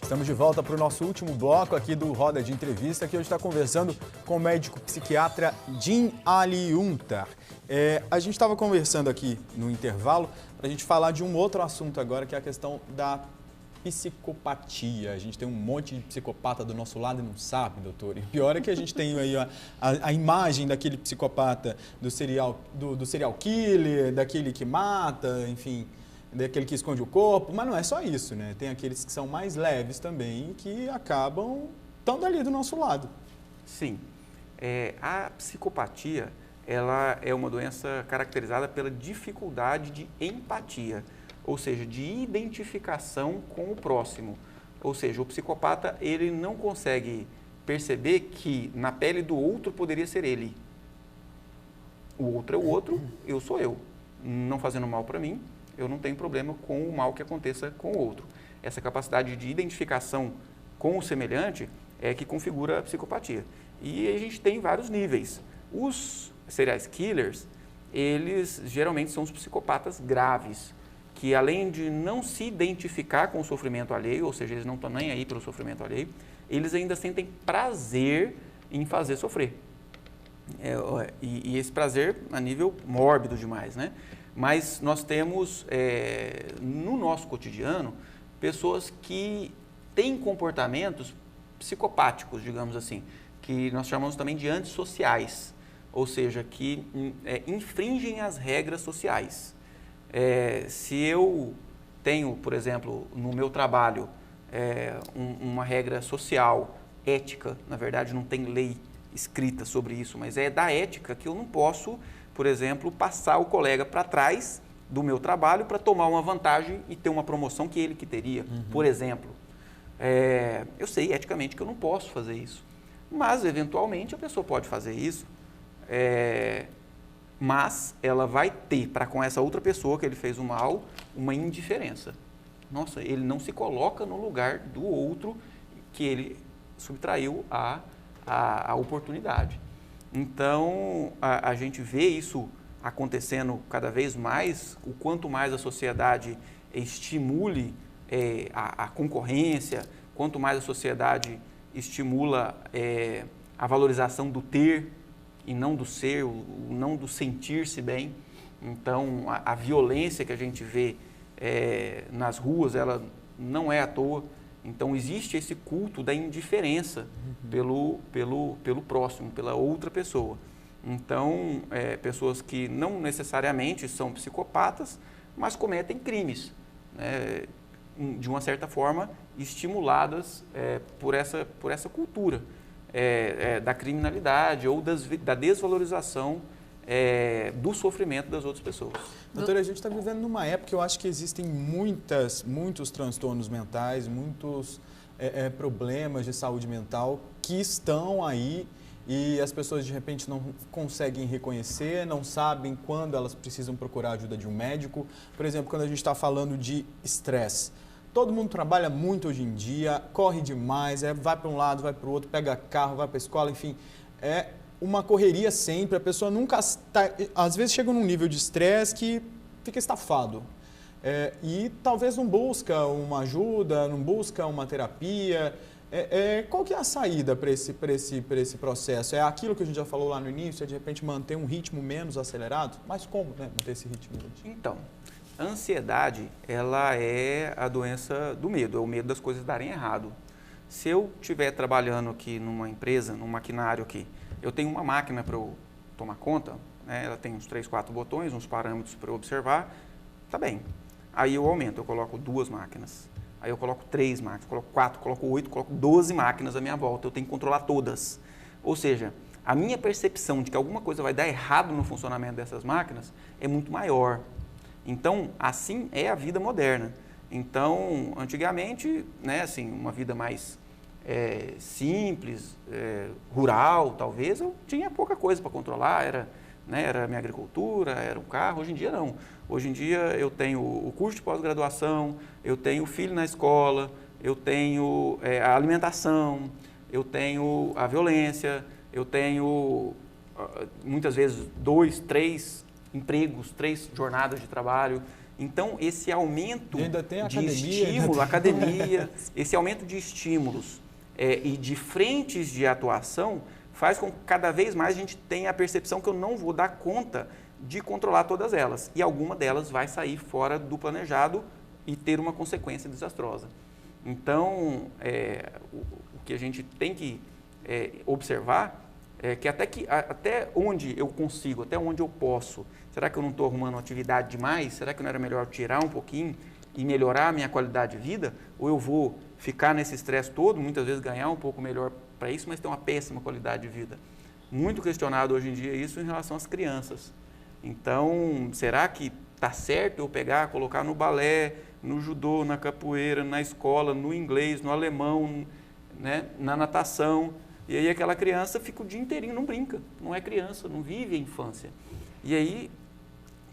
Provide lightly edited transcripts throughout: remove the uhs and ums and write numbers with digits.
Estamos de volta para o nosso último bloco aqui do Roda de Entrevista, que hoje está conversando com o médico psiquiatra Jim Aliuntar. A gente estava conversando aqui no intervalo para a gente falar de um outro assunto agora, que é a questão da psicopatia. A gente tem um monte de psicopata do nosso lado e não sabe, doutor. E pior é que a gente tem aí a imagem daquele psicopata do serial killer, daquele que mata, enfim, daquele que esconde o corpo. Mas não é só isso, né? Tem aqueles que são mais leves também, que acabam estando ali do nosso lado. Sim. A psicopatia, ela é uma doença caracterizada pela dificuldade de empatia, ou seja, de identificação com o próximo. Ou seja, o psicopata, ele não consegue perceber que na pele do outro poderia ser ele. O outro é o outro, eu sou eu. Não fazendo mal para mim, eu não tenho problema com o mal que aconteça com o outro. Essa capacidade de identificação com o semelhante é que configura a psicopatia. E a gente tem vários níveis. Os serial killers, eles geralmente são os psicopatas graves, que além de não se identificar com o sofrimento alheio, ou seja, eles não estão nem aí pelo sofrimento alheio, eles ainda sentem prazer em fazer sofrer. E esse prazer a nível mórbido demais, né? Mas nós temos, no nosso cotidiano, pessoas que têm comportamentos psicopáticos, digamos assim, que nós chamamos também de antissociais, ou seja, que infringem as regras sociais. Se eu tenho, por exemplo, no meu trabalho, uma regra social, ética, na verdade não tem lei escrita sobre isso, mas é da ética que eu não posso, por exemplo, passar o colega para trás do meu trabalho para tomar uma vantagem e ter uma promoção que ele que teria, por exemplo. Eu sei eticamente que eu não posso fazer isso, mas eventualmente a pessoa pode fazer isso, mas ela vai ter para com essa outra pessoa que ele fez o mal uma indiferença. Nossa, ele não se coloca no lugar do outro que ele subtraiu a oportunidade. Então, a gente vê isso acontecendo cada vez mais, o quanto mais a sociedade estimule a concorrência, quanto mais a sociedade estimula a valorização do ter e não do ser, não do sentir-se bem. Então, a violência que a gente vê nas ruas, ela não é à toa. Então, existe esse culto da indiferença pelo próximo, pela outra pessoa. Então, pessoas que não necessariamente são psicopatas, mas cometem crimes, né, de uma certa forma, estimuladas por essa cultura da criminalidade ou da desvalorização do sofrimento das outras pessoas. Doutora, a gente está vivendo numa época que eu acho que existem muitos transtornos mentais, muitos problemas de saúde mental que estão aí e as pessoas de repente não conseguem reconhecer, não sabem quando elas precisam procurar a ajuda de um médico. Por exemplo, quando a gente está falando de estresse, todo mundo trabalha muito hoje em dia, corre demais, vai para um lado, vai para o outro, pega carro, vai para a escola, enfim, é uma correria sempre, a pessoa nunca está, às vezes chega num nível de estresse que fica estafado. E talvez não busca uma ajuda, não busca uma terapia. Qual que é a saída para esse processo? É aquilo que a gente já falou lá no início, é de repente manter um ritmo menos acelerado? Mas como, né, manter esse ritmo? Então, a ansiedade, ela é a doença do medo, é o medo das coisas darem errado. Se eu estiver trabalhando aqui numa empresa, num maquinário aqui, eu tenho uma máquina para eu tomar conta, né? Ela tem uns 3, 4 botões, uns parâmetros para eu observar, tá bem. Aí eu aumento, eu coloco 2 máquinas, aí eu coloco 3 máquinas, coloco 4, coloco 8, coloco 12 máquinas à minha volta, eu tenho que controlar todas. Ou seja, a minha percepção de que alguma coisa vai dar errado no funcionamento dessas máquinas é muito maior. Então, assim é a vida moderna. Então, antigamente, né, assim, uma vida mais simples, rural, talvez, eu tinha pouca coisa para controlar, era minha agricultura, era um carro. Hoje em dia, não. Hoje em dia, eu tenho o curso de pós-graduação, eu tenho o filho na escola, eu tenho a alimentação, eu tenho a violência, eu tenho, muitas vezes, 2, 3 empregos, 3 jornadas de trabalho. Então, esse aumento ainda tem de academia, estímulo, academia, esse aumento de estímulos e de frentes de atuação faz com que cada vez mais a gente tenha a percepção que eu não vou dar conta de controlar todas elas. E alguma delas vai sair fora do planejado e ter uma consequência desastrosa. Então, o que a gente tem que observar é que até onde eu consigo, até onde eu posso, será que eu não estou arrumando uma atividade demais? Será que não era melhor tirar um pouquinho e melhorar a minha qualidade de vida? Ou eu vou ficar nesse estresse todo, muitas vezes ganhar um pouco melhor para isso, mas ter uma péssima qualidade de vida? Muito questionado hoje em dia isso em relação às crianças. Então, será que está certo eu pegar, colocar no balé, no judô, na capoeira, na escola, no inglês, no alemão, né, na natação? E aí aquela criança fica o dia inteirinho, não brinca, não é criança, não vive a infância. E aí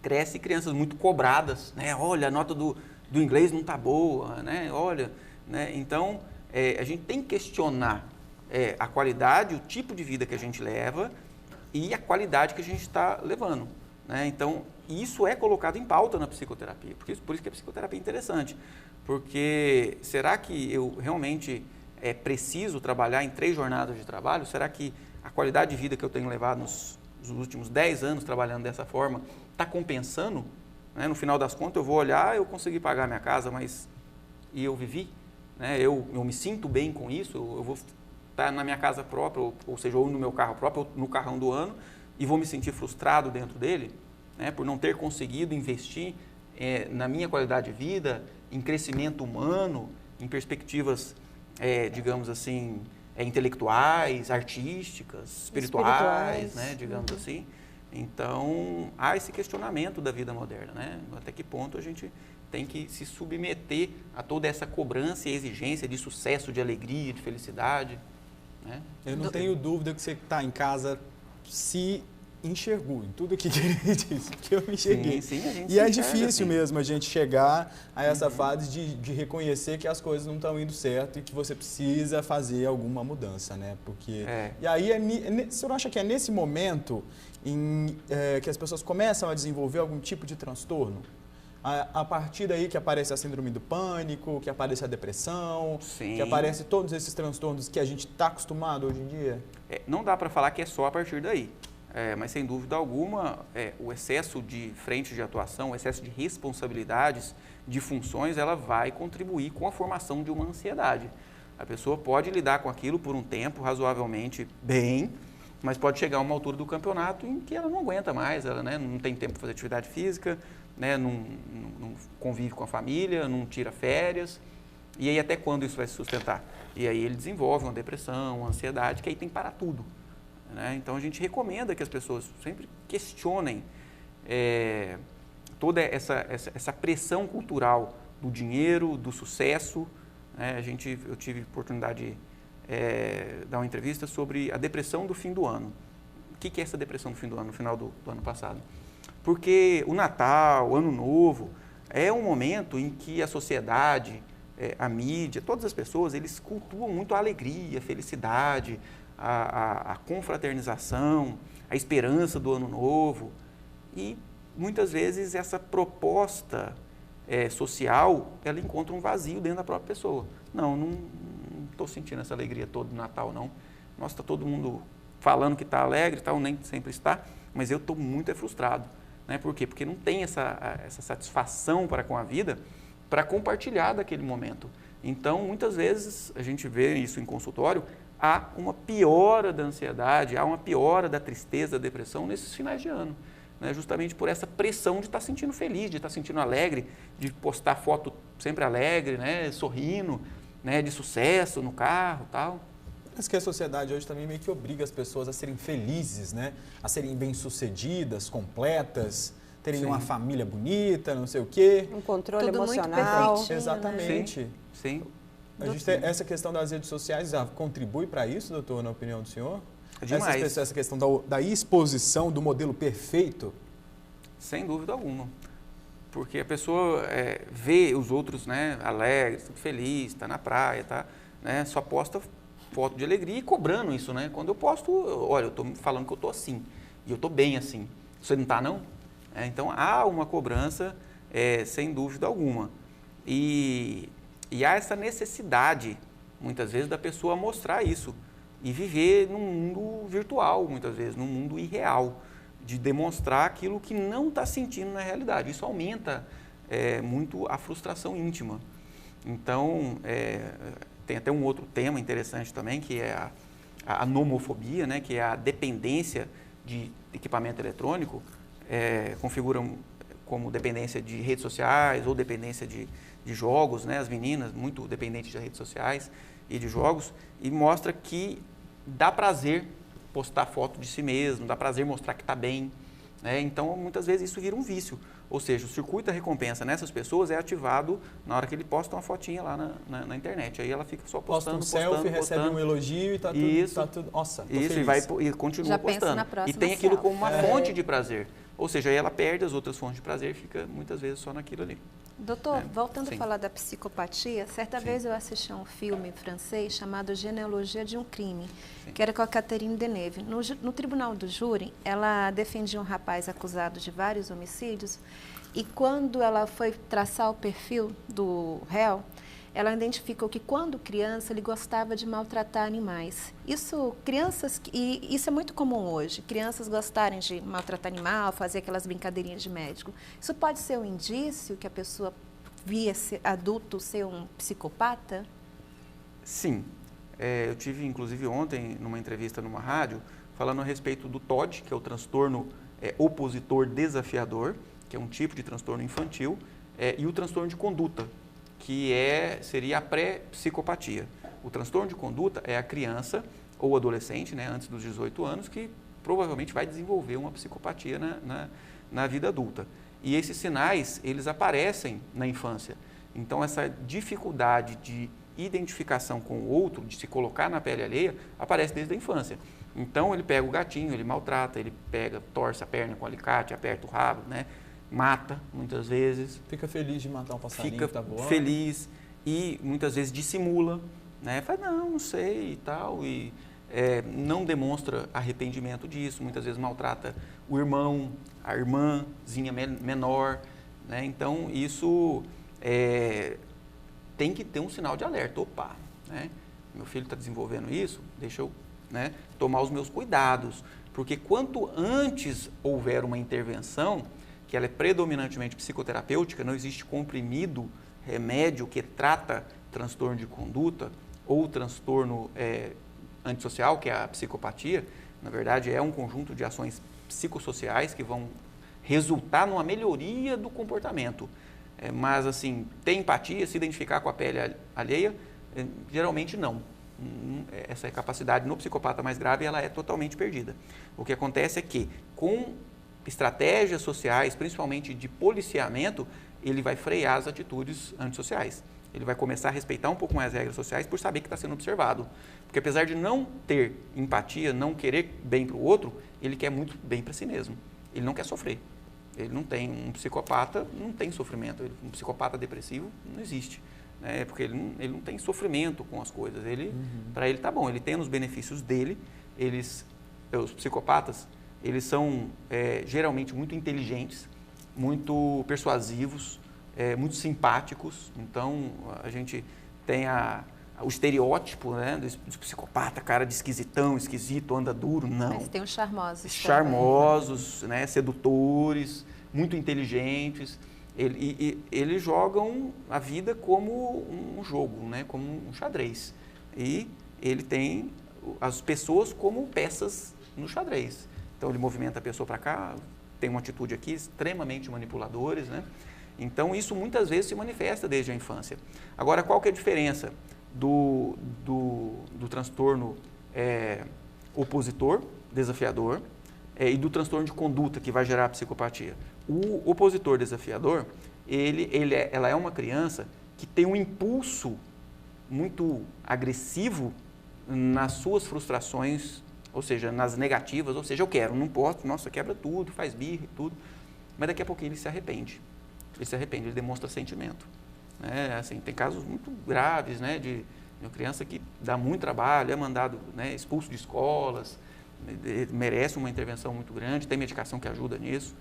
cresce crianças muito cobradas, né? Olha, a nota do inglês não está boa, né? Olha, né? Então, a gente tem que questionar a qualidade, o tipo de vida que a gente leva e a qualidade que a gente está levando, né? Então, isso é colocado em pauta na psicoterapia, por isso que a psicoterapia é interessante, porque será que eu realmente preciso trabalhar em 3 jornadas de trabalho? Será que a qualidade de vida que eu tenho levado nos últimos 10 anos trabalhando dessa forma está compensando? Né? No final das contas, eu vou olhar, eu consegui pagar minha casa, mas e eu vivi? Né? Eu me sinto bem com isso? Eu vou estar na minha casa própria, ou seja, ou no meu carro próprio, ou no carrão do ano, e vou me sentir frustrado dentro dele, né? Por não ter conseguido investir na minha qualidade de vida, em crescimento humano, em perspectivas digamos assim, intelectuais, artísticas, espirituais, né, digamos assim. Então, há esse questionamento da vida moderna, né? Até que ponto a gente tem que se submeter a toda essa cobrança e exigência de sucesso, de alegria, de felicidade, né? Eu não tenho dúvida que você está em casa se enxergou em tudo que ele disse, porque eu me enxerguei. Sim, a gente e é difícil assim mesmo a gente chegar a essa fase de reconhecer que as coisas não estão indo certo e que você precisa fazer alguma mudança, né? Porque e aí você não acha que é nesse momento que as pessoas começam a desenvolver algum tipo de transtorno? A partir daí que aparece a síndrome do pânico, que aparece a depressão, que aparece todos esses transtornos que a gente está acostumado hoje em dia? Não dá para falar que é só a partir daí. Mas, sem dúvida alguma, o excesso de frente de atuação, o excesso de responsabilidades, de funções, ela vai contribuir com a formação de uma ansiedade. A pessoa pode lidar com aquilo por um tempo razoavelmente bem, mas pode chegar a uma altura do campeonato em que ela não aguenta mais, ela, né, não tem tempo para fazer atividade física, né, não convive com a família, não tira férias. E aí, até quando isso vai se sustentar? E aí ele desenvolve uma depressão, uma ansiedade, que aí tem que parar tudo. Né? Então, a gente recomenda que as pessoas sempre questionem toda essa pressão cultural do dinheiro, do sucesso. Né? Eu tive oportunidade de dar uma entrevista sobre a depressão do fim do ano. O que é essa depressão do fim do ano, no final do ano passado? Porque o Natal, o Ano Novo, é um momento em que a sociedade, a mídia, todas as pessoas, eles cultuam muito a alegria, a felicidade, a confraternização, a esperança do ano novo. E muitas vezes essa proposta social, ela encontra um vazio dentro da própria pessoa. Não estou sentindo essa alegria toda do Natal, não. Nossa, está todo mundo falando que está alegre, tal, nem sempre está, mas eu estou muito frustrado. Né? Por quê? Porque não tem essa satisfação para com a vida para compartilhar daquele momento. Então, muitas vezes, a gente vê isso em consultório, há uma piora da ansiedade, há uma piora da tristeza, da depressão nesses finais de ano, né? Justamente por essa pressão de estar sentindo feliz, de estar sentindo alegre, de postar foto sempre alegre, né? Sorrindo, né? De sucesso no carro, tal. Mas que a sociedade hoje também meio que obriga as pessoas a serem felizes, né? A serem bem-sucedidas, completas, terem uma família bonita, não sei o quê. Um controle tudo emocional. muito Exatamente. Sim. A gente essa questão das redes sociais contribui para isso, doutor, na opinião do senhor? Demais. Essa questão da exposição do modelo perfeito? Sem dúvida alguma. Porque a pessoa vê os outros, né, alegres, feliz, está na praia, né, só posta foto de alegria e cobrando isso, né? Quando eu posto, olha, eu estou falando que eu estou assim, e eu estou bem assim. Você não está, não? Então, há uma cobrança sem dúvida alguma. E há essa necessidade, muitas vezes, da pessoa mostrar isso e viver num mundo virtual, muitas vezes, num mundo irreal, de demonstrar aquilo que não está sentindo na realidade. Isso aumenta muito a frustração íntima. Então, tem até um outro tema interessante também, que é a nomofobia, né, que é a dependência de equipamento eletrônico, configuram como dependência de redes sociais ou dependência de jogos, né, as meninas muito dependentes de redes sociais e de jogos, e mostra que dá prazer postar foto de si mesmo, dá prazer mostrar que está bem, né? Então, muitas vezes isso vira um vício. Ou seja, o circuito da recompensa nessas pessoas é ativado na hora que ele posta uma fotinha lá na internet. Aí ela fica só postando, posta um selfie, recebe um elogio e está tudo... Nossa, tô feliz. E continua Já postando. pensa na próxima E tem aquilo selfie. como uma fonte de prazer. Ou seja, aí ela perde as outras fontes de prazer e fica muitas vezes só naquilo ali. Doutor, voltando Sim. a falar da psicopatia, certa vez eu assisti a um filme francês chamado Genealogia de um Crime, que era com a Catherine Deneuve. No tribunal do júri, ela defendia um rapaz acusado de vários homicídios e quando ela foi traçar o perfil do réu, ela identificou que quando criança ele gostava de maltratar animais. Isso é muito comum hoje, crianças gostarem de maltratar animal, fazer aquelas brincadeirinhas de médico. Isso pode ser um indício que a pessoa via adulto ser um psicopata? Sim. Eu tive, inclusive, ontem, numa entrevista numa rádio, falando a respeito do TOD, que é o transtorno opositor desafiador, que é um tipo de transtorno infantil, e o transtorno de conduta, que seria a pré-psicopatia. O transtorno de conduta é a criança ou adolescente, né, antes dos 18 anos, que provavelmente vai desenvolver uma psicopatia na vida adulta. E esses sinais, eles aparecem na infância. Então, essa dificuldade de identificação com o outro, de se colocar na pele alheia, aparece desde a infância. Então, ele pega o gatinho, ele maltrata, ele torce a perna com alicate, aperta o rabo, né? Mata, muitas vezes. Fica feliz de matar um passarinho que tá voando. Feliz e muitas vezes dissimula, né? Fala, não sei e tal, e não demonstra arrependimento disso, muitas vezes maltrata o irmão, a irmãzinha menor, né? Então, isso tem que ter um sinal de alerta. Opa, né? Meu filho está desenvolvendo isso, deixa eu, né, tomar os meus cuidados, porque quanto antes houver uma intervenção, que ela é predominantemente psicoterapêutica, não existe comprimido, remédio que trata transtorno de conduta ou transtorno antissocial, que é a psicopatia. Na verdade, é um conjunto de ações psicossociais que vão resultar numa melhoria do comportamento. Mas, assim, ter empatia, se identificar com a pele alheia, geralmente não. Essa capacidade no psicopata mais grave, ela é totalmente perdida. O que acontece é que, com estratégias sociais, principalmente de policiamento, ele vai frear as atitudes antissociais. Ele vai começar a respeitar um pouco mais as regras sociais por saber que está sendo observado. Porque apesar de não ter empatia, não querer bem para o outro, ele quer muito bem para si mesmo. Ele não quer sofrer. Ele não tem, um psicopata não tem sofrimento. Um psicopata depressivo não existe. Né? Porque ele não tem sofrimento com as coisas. Para ele tá bom, ele tem os benefícios dele. Os psicopatas, eles são geralmente muito inteligentes, muito persuasivos, muito simpáticos. Então, a gente tem o estereótipo, né, do psicopata, cara de esquisitão, esquisito, anda duro. Não. Mas tem os charmosos. Charmosos, né, sedutores, muito inteligentes. Eles jogam a vida como um jogo, né, como um xadrez. E ele tem as pessoas como peças no xadrez. Então, ele movimenta a pessoa para cá, tem uma atitude aqui, extremamente manipuladores, né? Então, isso muitas vezes se manifesta desde a infância. Agora, qual que é a diferença do transtorno opositor, desafiador, e do transtorno de conduta, que vai gerar a psicopatia? O opositor desafiador, ela é uma criança que tem um impulso muito agressivo nas suas frustrações, ou seja, nas negativas, ou seja, eu quero, não posso, nossa, quebra tudo, faz birra e tudo, mas daqui a pouquinho ele se arrepende. Ele demonstra sentimento. Assim, tem casos muito graves, né, de uma criança que dá muito trabalho, é mandado, né, expulso de escolas, merece uma intervenção muito grande, tem medicação que ajuda nisso.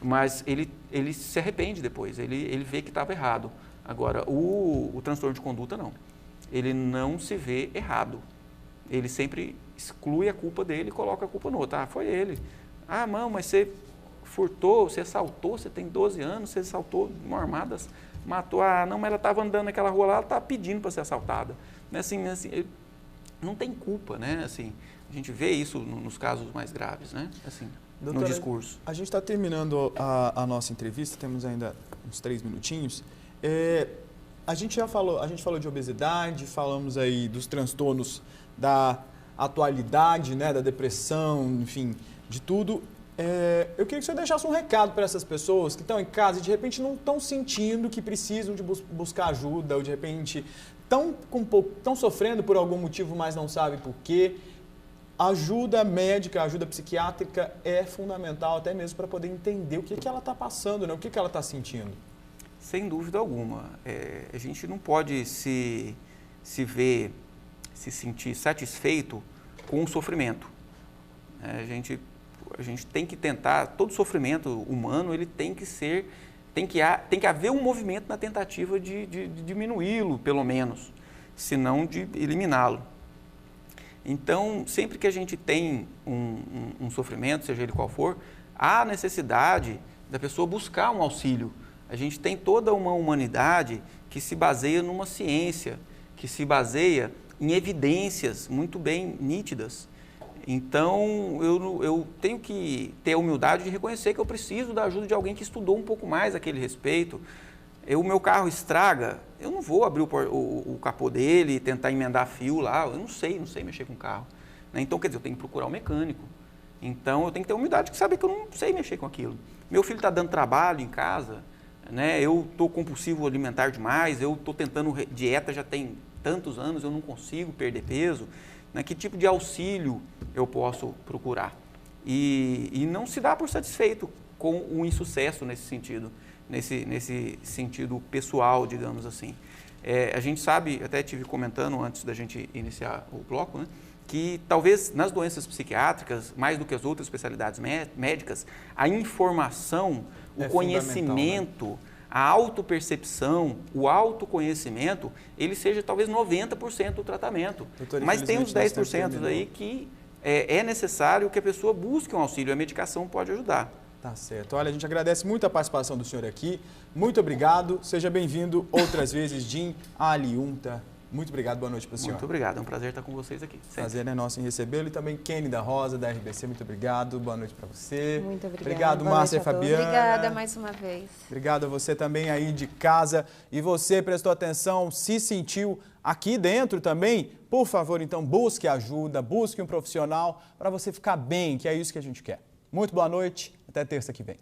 Mas ele se arrepende depois, ele vê que estava errado. Agora, o transtorno de conduta não. Ele não se vê errado. Ele sempre exclui a culpa dele e coloca a culpa no outro. Ah, foi ele. Ah, não, mas você furtou, você assaltou, você tem 12 anos, você assaltou mão armada, matou. Ah, não, mas ela estava andando naquela rua lá, ela estava pedindo para ser assaltada. Assim, não tem culpa, né? Assim, a gente vê isso nos casos mais graves, né? Assim, doutora, no discurso. A gente está terminando a nossa entrevista, temos ainda uns 3 minutinhos. A gente falou de obesidade, falamos aí dos transtornos da atualidade, né, da depressão, enfim, de tudo. Eu queria que você deixasse um recado para essas pessoas que estão em casa e de repente não estão sentindo que precisam de buscar ajuda ou de repente estão sofrendo por algum motivo, mas não sabem por quê. Ajuda médica, ajuda psiquiátrica é fundamental até mesmo para poder entender o que ela está passando, né, o que ela está sentindo. Sem dúvida alguma. A gente não pode se sentir satisfeito com o sofrimento. A gente tem que tentar, todo sofrimento humano, ele tem que haver um movimento na tentativa de diminuí-lo, pelo menos, se não de eliminá-lo. Então, sempre que a gente tem um sofrimento, seja ele qual for, há necessidade da pessoa buscar um auxílio. A gente tem toda uma humanidade que se baseia numa ciência, que se baseia em evidências muito bem nítidas. Então, eu tenho que ter a humildade de reconhecer que eu preciso da ajuda de alguém que estudou um pouco mais aquele respeito. O meu carro estraga, eu não vou abrir o capô dele e tentar emendar fio lá, eu não sei mexer com carro. Né? Então, quer dizer, eu tenho que procurar um mecânico. Então, eu tenho que ter a humildade de saber que eu não sei mexer com aquilo. Meu filho está dando trabalho em casa, né? Eu estou compulsivo alimentar demais, eu estou tentando dieta já tem tantos anos, eu não consigo perder peso. Né? Que tipo de auxílio eu posso procurar? E não se dá por satisfeito com o insucesso nesse sentido, nesse sentido pessoal, digamos assim. A gente sabe, até estive comentando antes da gente iniciar o bloco, né, que talvez nas doenças psiquiátricas, mais do que as outras especialidades médicas, a informação, o conhecimento, né? A autopercepção, o autoconhecimento, ele seja talvez 90% do tratamento. Doutor, mas tem uns 10% aí que é necessário que a pessoa busque um auxílio, a medicação pode ajudar. Tá certo. Olha, a gente agradece muito a participação do senhor aqui. Muito obrigado. Seja bem-vindo outras vezes, Jim Aliunta. Muito obrigado, boa noite para o senhor. Muito obrigado, é um prazer estar com vocês aqui. Sempre. Prazer é nosso em recebê-lo. E também Kenny da Rosa, da RBC, muito obrigado. Boa noite para você. Muito obrigada. Obrigado, Márcia e Fabiana. Obrigada mais uma vez. Obrigado a você também aí de casa. E você prestou atenção, se sentiu aqui dentro também, por favor, então busque ajuda, busque um profissional para você ficar bem, que é isso que a gente quer. Muito boa noite, até terça que vem.